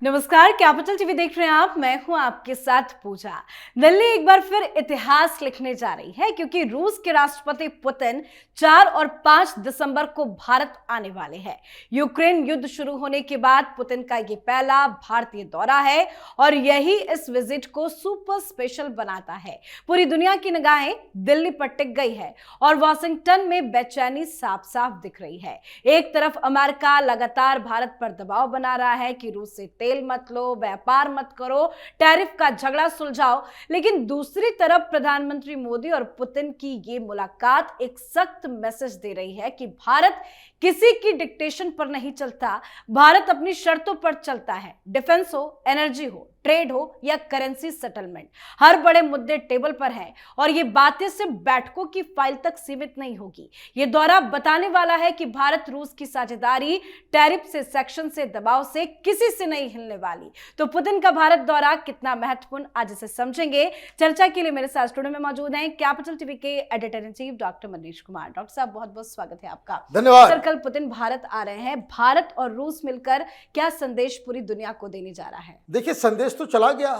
नमस्कार, capital TV देख रहे हैं आप। मैं हूं आपके साथ पूजा। दिल्ली एक बार फिर इतिहास लिखने जा रही है क्योंकि रूस के राष्ट्रपति पुतिन 4 और 5 दिसंबर को भारत आने वाले हैं। यूक्रेन युद्ध शुरू होने के बाद पुतिन का ये पहला भारतीय दौरा है और यही इस विजिट को सुपर स्पेशल बनाता है। पूरी दुनिया की निगाहें दिल्ली पर टिक गई है और वॉशिंगटन में बेचैनी साफ साफ दिख रही है। एक तरफ अमेरिका लगातार भारत पर दबाव बना रहा है कि रूस से तेल मत लो, व्यापार मत करो, टैरिफ का झगड़ा सुलझाओ, लेकिन दूसरी तरफ प्रधानमंत्री मोदी और पुतिन की ये मुलाकात एक सख्त मैसेज दे रही है कि भारत किसी की डिक्टेशन पर नहीं चलता, भारत अपनी शर्तों पर चलता है। डिफेंस हो, एनर्जी हो, ट्रेड हो या करेंसी सेटलमेंट, हर बड़े मुद्दे टेबल पर हैं और ये बातें सिर्फ बैठकों की फाइल तक सीमित नहीं होगी। ये दौरा बताने वाला है कि भारत रूस की साझेदारी, टैरिफ से, सेक्शन से, दबाव से किसी से नहीं हिलने वाली। तो पुतिन का भारत दौरा कितना महत्वपूर्ण, आज इसे समझेंगे। चर्चा के लिए मेरे साथ स्टूडियो में मौजूद हैं कैपिटल टीवी के editor in chief doctor Manish Kumar. Doctor साहब, बहुत बहुत स्वागत है आपका। धन्यवाद। सर, कल पुतिन भारत आ रहे हैं, भारत और रूस मिलकर क्या संदेश पूरी दुनिया को देने जा रहा है? देखिए, संदेश तो चला गया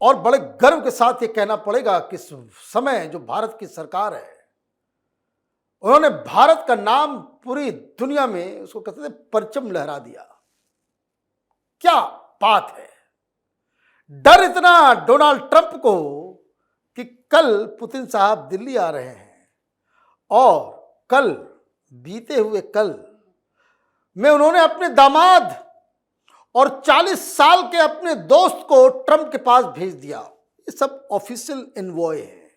और बड़े गर्व के साथ ये कहना पड़ेगा कि इस समय जो भारत की सरकार है, उन्होंने भारत का नाम पूरी दुनिया में, उसको कहते थे, परचम लहरा दिया। क्या बात है। डर इतना डोनाल्ड ट्रंप को कि कल पुतिन साहब दिल्ली आ रहे हैं और कल, बीते हुए कल में उन्होंने अपने दामाद और 40 साल के अपने दोस्त को ट्रंप के पास भेज दिया। ये सब ऑफिशियल एनवॉय है,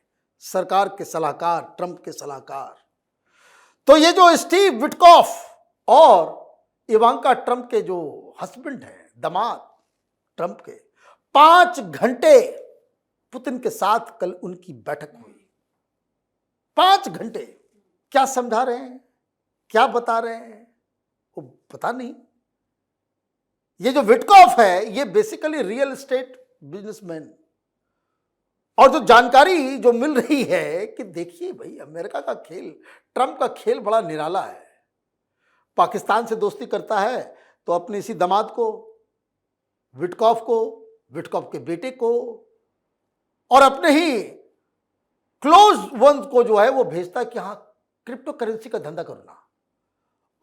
सरकार के सलाहकार, ट्रंप के सलाहकार। तो ये जो स्टीव विटकॉफ और इवांका ट्रंप के जो हस्बैंड हैं, दामाद ट्रंप के, 5 घंटे पुतिन के साथ कल उनकी बैठक हुई। 5 घंटे क्या समझा रहे हैं, क्या बता रहे हैं, वो पता नहीं। ये जो विटकॉफ है, ये बेसिकली रियल एस्टेट बिजनेसमैन, और जो जानकारी जो मिल रही है कि देखिए भाई, अमेरिका का खेल, ट्रंप का खेल बड़ा निराला है। पाकिस्तान से दोस्ती करता है तो अपने इसी दामाद को, विटकॉफ को, विटकॉफ के बेटे को और अपने ही क्लोज वंस को जो है वो भेजता है कि हाँ, क्रिप्टो करेंसी का धंधा करना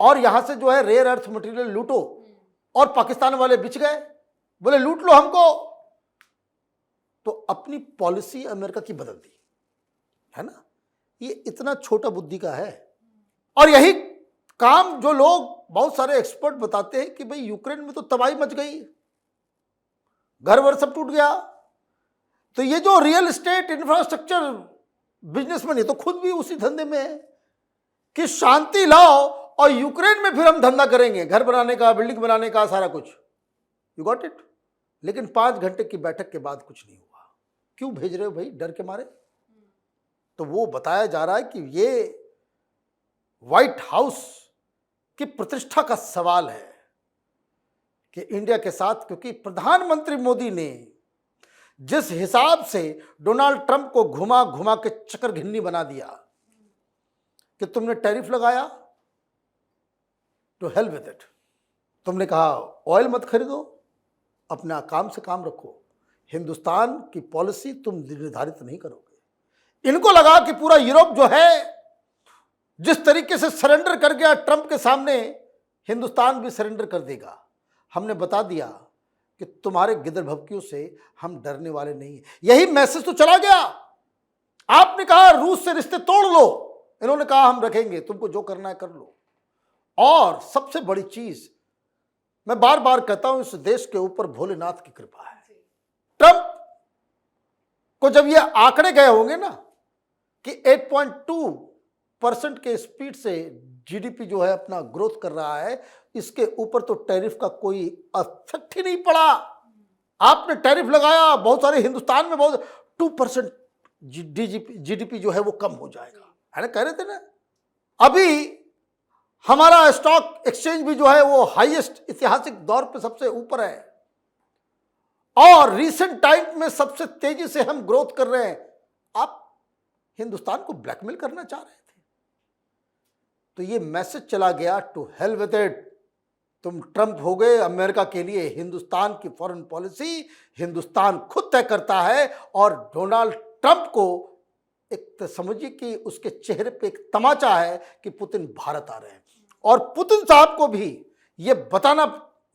और यहां से जो है रेयर अर्थ मटेरियल लूटो। और पाकिस्तान वाले बिछ गए, बोले लूट लो हमको। तो अपनी पॉलिसी अमेरिका की बदल दी है ना। ये इतना छोटा बुद्धि का है। और यही काम जो लोग, बहुत सारे एक्सपर्ट बताते हैं कि भाई यूक्रेन में तो तबाही मच गई, घर वर सब टूट गया। तो ये जो रियल एस्टेट इंफ्रास्ट्रक्चर बिजनेसमैन, ये तो खुद भी उसी धंधे में है कि शांति लाओ और यूक्रेन में फिर हम धंधा करेंगे, घर बनाने का, बिल्डिंग बनाने का, सारा कुछ। You got it. लेकिन 5 घंटे की बैठक के बाद कुछ नहीं हुआ। क्यों भेज रहे हो भाई, डर के मारे? तो वो बताया जा रहा है कि ये व्हाइट हाउस की प्रतिष्ठा का सवाल है कि इंडिया के साथ, क्योंकि प्रधानमंत्री मोदी ने जिस हिसाब से डोनाल्ड ट्रंप को घुमा घुमा के चक्कर घिन्नी बना दिया कि तुमने टैरिफ लगाया, टू हेल विद इट। तुमने कहा ऑयल मत खरीदो, अपना काम से काम रखो, हिंदुस्तान की पॉलिसी तुम निर्धारित नहीं करोगे। इनको लगा कि पूरा यूरोप जो है जिस तरीके से सरेंडर कर गया ट्रंप के सामने, हिंदुस्तान भी सरेंडर कर देगा। हमने बता दिया कि तुम्हारे गिदड़ भभकियों से हम डरने वाले नहीं हैं। यही मैसेज तो चला गया। आपने कहा रूस से रिश्ते तोड़ लो, इन्होंने कहा हम रखेंगे, तुमको जो करना है कर लो। और सबसे बड़ी चीज, मैं बार बार कहता हूं, इस देश के ऊपर भोलेनाथ की कृपा है। ट्रंप को जब ये आंकड़े गए होंगे ना कि 8.2% के स्पीड से जीडीपी जो है अपना ग्रोथ कर रहा है, इसके ऊपर तो टैरिफ का कोई इफेक्ट ही नहीं पड़ा। आपने टैरिफ लगाया, बहुत सारे हिंदुस्तान में बहुत 2% जीडीपी जो है वो कम हो जाएगा, है ना, कह रहे थे ना। अभी हमारा स्टॉक एक्सचेंज भी जो है वो हाईएस्ट ऐतिहासिक दौर पे सबसे ऊपर है और रीसेंट टाइम में सबसे तेजी से हम ग्रोथ कर रहे हैं। आप हिंदुस्तान को ब्लैकमेल करना चाह रहे थे। तो ये मैसेज चला गया, टू हेल विद इट। तुम ट्रंप हो गए। अमेरिका के लिए हिंदुस्तान की फॉरेन पॉलिसी हिंदुस्तान खुद तय करता है, और डोनाल्ड ट्रंप को एक तो समझिए कि उसके चेहरे पे एक तमाचा है कि पुतिन भारत आ रहे हैं। और पुतिन साहब को भी ये बताना,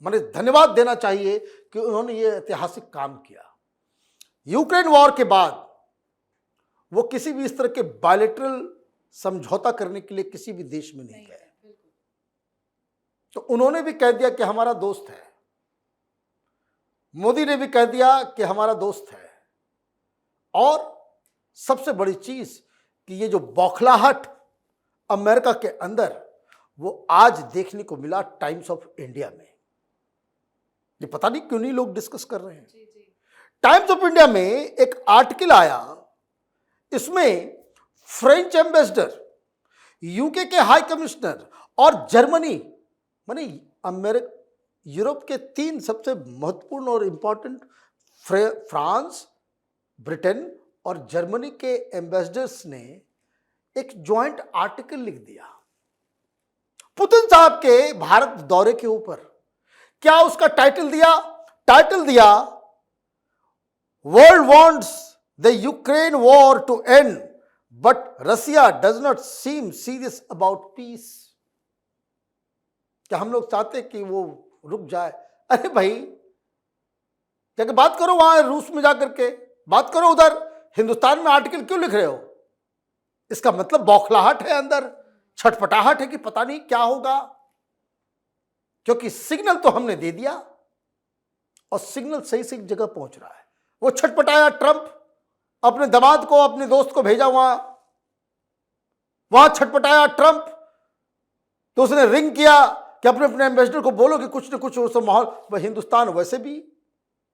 माने धन्यवाद देना चाहिए कि उन्होंने ये ऐतिहासिक काम किया। यूक्रेन वॉर के बाद वो किसी भी इस तरह के बायलैटरल समझौता करने के लिए किसी भी देश में नहीं गए, तो उन्होंने भी कह दिया कि हमारा दोस्त है। मोदी ने भी कह दिया कि हमारा दोस्त है। और सबसे बड़ी चीज कि ये जो बौखलाहट अमेरिका के अंदर, वो आज देखने को मिला टाइम्स ऑफ इंडिया में। ये पता नहीं क्यों नहीं लोग डिस्कस कर रहे हैं। टाइम्स ऑफ इंडिया में एक आर्टिकल आया, इसमें फ्रेंच एम्बेसडर, यूके के हाई कमिश्नर और जर्मनी, माने अमेरिका, यूरोप के 3 सबसे महत्वपूर्ण और इंपॉर्टेंट, फ्रांस, ब्रिटेन और जर्मनी के एम्बेसडर्स ने एक ज्वाइंट आर्टिकल लिख दिया पुतिन साहब के भारत दौरे के ऊपर। क्या उसका टाइटल दिया? टाइटल दिया, world wants the Ukraine war to end but Russia does not seem serious about peace. क्या हम लोग चाहते कि वो रुक जाए? अरे भाई, जाके बात करो वहां रूस में जाकर के बात करो। उधर हिंदुस्तान में आर्टिकल क्यों लिख रहे हो? इसका मतलब बौखलाहट है, अंदर छटपटाहट है कि पता नहीं क्या होगा, क्योंकि सिग्नल तो हमने दे दिया और सिग्नल सही सही जगह पहुंच रहा है। वो छटपटाया ट्रंप, अपने दामाद को, अपने दोस्त को भेजा वहां छटपटाया ट्रंप, तो उसने रिंग किया कि अपने अपने एम्बेसडर को बोलो कि कुछ न कुछ उस माहौल। हिंदुस्तान वैसे भी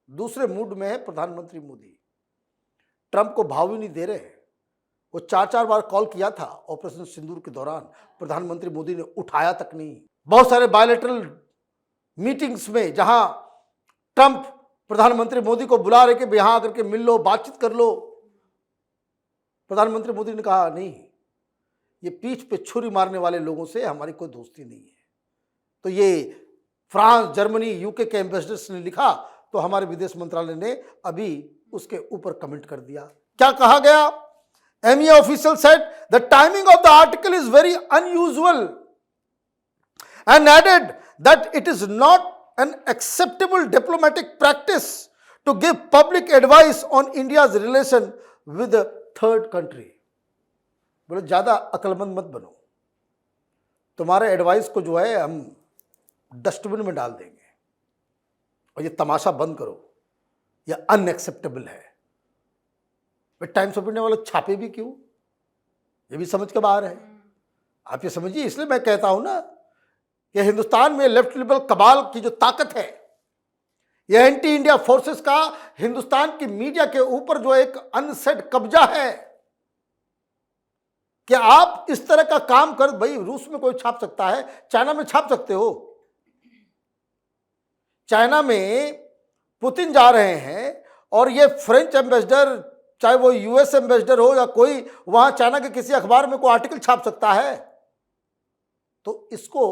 दूसरे मूड में है। प्रधानमंत्री मोदी ट्रंप को भाव ही नहीं दे रहे। वो 4-4 बार कॉल किया था ऑपरेशन सिंदूर के दौरान, प्रधानमंत्री मोदी ने उठाया तक नहीं। बहुत सारे बायलैटरल मीटिंग्स में जहां ट्रंप प्रधानमंत्री मोदी को बुला रहे कि यहां आकर के मिल लो, बातचीत कर लो, प्रधानमंत्री मोदी ने कहा नहीं, ये पीठ पे छुरी मारने वाले लोगों से हमारी कोई दोस्ती नहीं है। तो ये फ्रांस, जर्मनी, यूके के एम्बेसडर्स ने लिखा, तो हमारे विदेश मंत्रालय ने अभी उसके ऊपर कमेंट कर दिया। क्या कहा गया? MEA official said the timing of the article is very unusual and added that it is not an acceptable diplomatic practice to give public advice on India's relation with a third country. बोले ज्यादा अक्लमंद मत बनो, तुम्हारे advice को जो है हम dustbin में डाल देंगे और ये तमाशा बंद करो, यह अनएक्सेप्टेबल है। टाइम्स ऑफ इंडिया वाले छापे भी क्यों, ये भी समझ के बाहर है। आप ये समझिए, इसलिए मैं कहता हूं ना कि हिंदुस्तान में लेफ्ट लिबरल कबाल की जो ताकत है, यह एंटी इंडिया फोर्सेस का हिंदुस्तान की मीडिया के ऊपर जो एक अनसेड कब्जा है कि आप इस तरह का काम कर। भाई, रूस में कोई छाप सकता है, चाइना में छाप सकते हो। चाइना में पुतिन जा रहे हैं और ये फ्रेंच एम्बेसडर, चाहे वो यूएस एम्बेसडर हो या कोई, वहां चाइना के किसी अखबार में कोई आर्टिकल छाप सकता है। तो इसको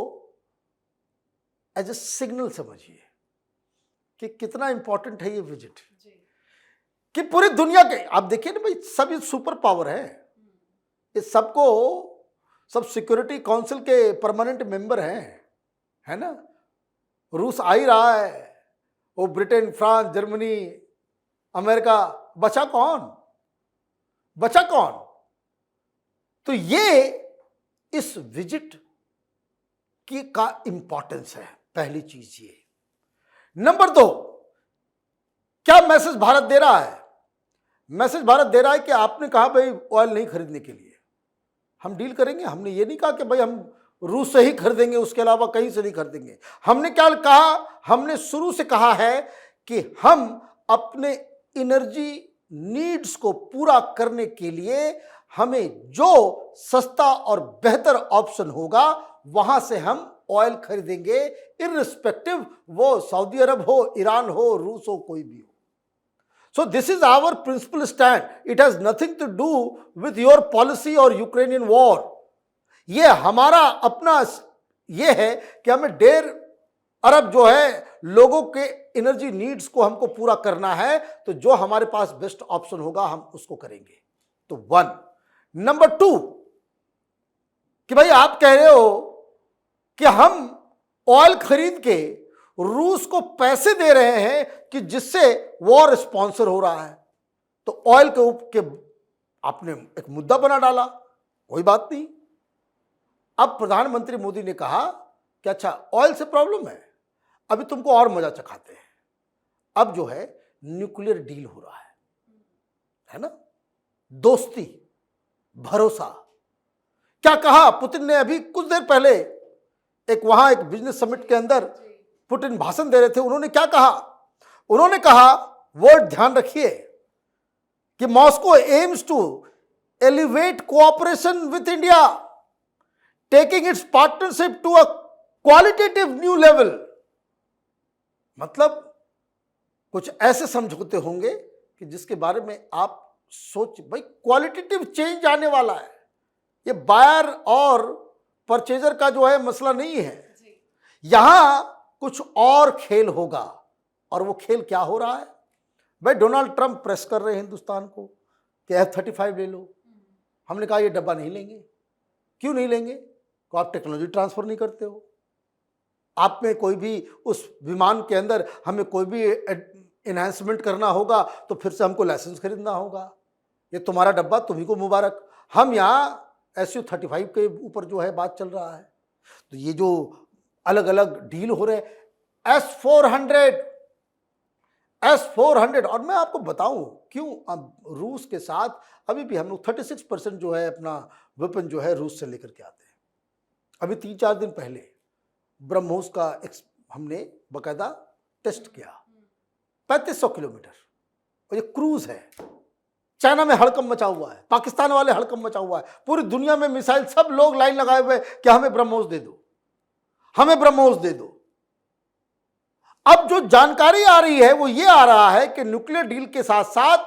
एज ए सिग्नल समझिए कि कितना इंपॉर्टेंट है ये विजिट, कि पूरी दुनिया के, आप देखिए ना भाई, सब ये सुपर पावर है, इस सबको सब सिक्योरिटी काउंसिल के परमानेंट मेंबर हैं, है ना। रूस आ ही रहा है, वो ब्रिटेन, फ्रांस, जर्मनी, अमेरिका, बचा कौन? बचा कौन? तो ये इस विजिट की का इंपॉर्टेंस है, पहली चीज ये। नंबर 2, क्या मैसेज भारत दे रहा है? मैसेज भारत दे रहा है कि आपने कहा भाई ऑयल नहीं खरीदने के लिए हम डील करेंगे। हमने ये नहीं कहा कि भाई हम रूस से ही खरीदेंगे, उसके अलावा कहीं से नहीं खरीदेंगे। हमने क्या कहा? हमने शुरू से कहा है कि हम अपने एनर्जी नीड्स को पूरा करने के लिए हमें जो सस्ता और बेहतर ऑप्शन होगा वहां से हम ऑयल खरीदेंगे, इररिस्पेक्टिव वो सऊदी अरब हो, ईरान हो, रूस हो, कोई भी हो। So this is our principal stand. It has nothing to do with your policy or Ukrainian war. ये हमारा अपना ये है कि हमें अरब जो है लोगों के एनर्जी नीड्स को हमको पूरा करना है, तो जो हमारे पास बेस्ट ऑप्शन होगा हम उसको करेंगे। तो 1 नंबर 2 कि भाई आप कह रहे हो कि हम ऑयल खरीद के रूस को पैसे दे रहे हैं कि जिससे वॉर स्पॉन्सर हो रहा है, तो ऑयल के ऊपर आपने एक मुद्दा बना डाला, कोई बात नहीं। अब प्रधानमंत्री मोदी ने कहा कि अच्छा ऑयल से प्रॉब्लम है, अभी तुमको और मजा चखाते हैं। अब जो है न्यूक्लियर डील हो रहा है ना, दोस्ती, भरोसा। क्या कहा पुतिन ने अभी कुछ देर पहले, वहां एक बिजनेस समिट के अंदर पुतिन भाषण दे रहे थे, उन्होंने क्या कहा? उन्होंने कहा, वर्ड ध्यान रखिए, कि Moscow aims to elevate cooperation with India, taking its partnership to a qualitative new level. मतलब कुछ ऐसे समझौते होंगे कि जिसके बारे में आप सोच, भाई क्वालिटेटिव चेंज आने वाला है। ये बायर और परचेजर का जो है मसला नहीं है, यहां कुछ और खेल होगा। और वो खेल क्या हो रहा है? भाई डोनाल्ड ट्रंप प्रेस कर रहे हैं हिंदुस्तान को कि F-35 ले लो। हमने कहा ये डब्बा नहीं लेंगे। क्यों नहीं लेंगे? तो आप टेक्नोलॉजी ट्रांसफर नहीं करते हो, आप में कोई भी उस विमान के अंदर हमें कोई भी एनहांसमेंट करना होगा तो फिर से हमको लाइसेंस खरीदना होगा। ये तुम्हारा डब्बा, तुम्ही को मुबारक। हम यहाँ Su-35 के ऊपर जो है बात चल रहा है। तो ये जो अलग अलग डील हो रहे हैं, S-400 और मैं आपको बताऊं क्यों अब रूस के साथ अभी भी हम लोग 36% जो है अपना वेपन जो है रूस से लेकर के आते हैं। अभी 3-4 दिन पहले ब्रह्मोस का हमने बकायदा टेस्ट किया, 3500 किलोमीटर, और ये क्रूज है। चाइना में हड़कंप मचा हुआ है, पाकिस्तान वाले हड़कंप मचा हुआ है, पूरी दुनिया में मिसाइल, सब लोग लाइन लगाए हुए कि हमें ब्रह्मोस दे दो, हमें ब्रह्मोस दे दो। अब जो जानकारी आ रही है वो ये आ रहा है कि न्यूक्लियर डील के साथ साथ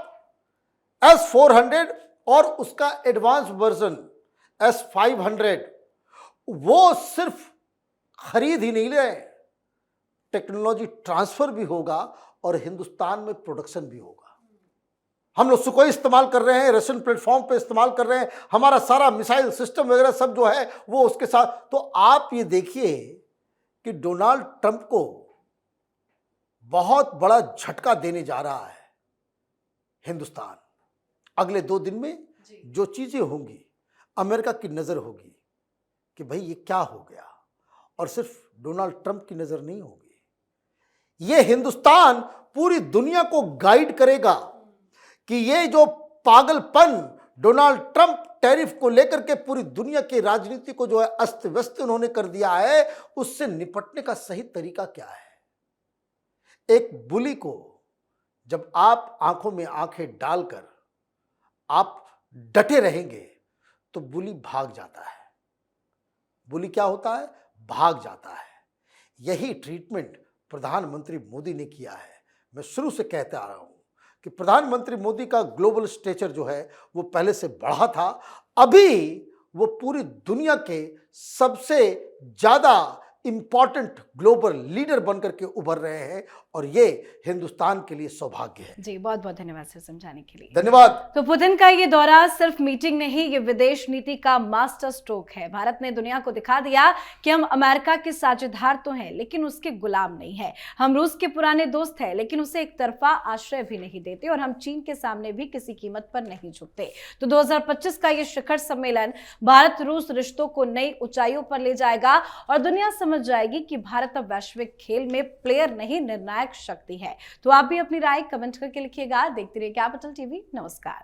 S-400 और उसका एडवांस वर्जन S-500 वो सिर्फ खरीद ही नहीं रहे, टेक्नोलॉजी ट्रांसफर भी होगा और हिंदुस्तान में प्रोडक्शन भी होगा। हम लोग सुकोई इस्तेमाल कर रहे हैं, रशियन प्लेटफॉर्म पे इस्तेमाल कर रहे हैं, हमारा सारा मिसाइल सिस्टम वगैरह सब जो है वो उसके साथ। तो आप ये देखिए कि डोनाल्ड ट्रंप को बहुत बड़ा झटका देने जा रहा है हिंदुस्तान। अगले 2 दिन में जो चीजें होंगी, अमेरिका की नजर होगी कि भाई ये क्या हो गया, और सिर्फ डोनाल्ड ट्रंप की नजर नहीं होगी, ये हिंदुस्तान पूरी दुनिया को गाइड करेगा कि ये जो पागलपन डोनाल्ड ट्रंप टैरिफ को लेकर के पूरी दुनिया की राजनीति को जो है अस्त व्यस्त उन्होंने कर दिया है, उससे निपटने का सही तरीका क्या है। एक बुली को जब आप आंखों में आंखें डालकर आप डटे रहेंगे तो बुली भाग जाता है। बुली क्या होता है? भाग जाता है। यही ट्रीटमेंट प्रधानमंत्री मोदी ने किया है। मैं शुरू से कहते आ रहा हूं कि प्रधानमंत्री मोदी का ग्लोबल स्टेचर जो है वो पहले से बढ़ा था, अभी वो पूरी दुनिया के सबसे ज्यादा इंपॉर्टेंट ग्लोबल लीडर बनकर के उभर रहे हैं, और ये हिंदुस्तान के लिए सौभाग्य है। जी, बहुत बहुत धन्यवाद सर समझाने के लिए। धन्यवाद। तो पुतिन का ये दौरा सिर्फ मीटिंग नहीं, ये विदेश नीति का मास्टर स्ट्रोक है। भारत ने दुनिया को दिखा दिया कि हम अमेरिका के साझेदार तो हैं लेकिन उसके गुलाम नहीं है। हम रूस के पुराने दोस्त हैं लेकिन उसे एक तरफा आश्रय भी नहीं देते, और हम चीन के सामने भी किसी कीमत पर नहीं झुकते। तो 2025 का ये शिखर सम्मेलन भारत रूस रिश्तों को नई ऊंचाइयों पर ले जाएगा, और दुनिया समझ जाएगी कि भारत अब वैश्विक खेल में प्लेयर नहीं, निर्णायक शक्ति है। तो आप भी अपनी राय कमेंट करके लिखिएगा। देखते रहिए कैपिटल टीवी। नमस्कार।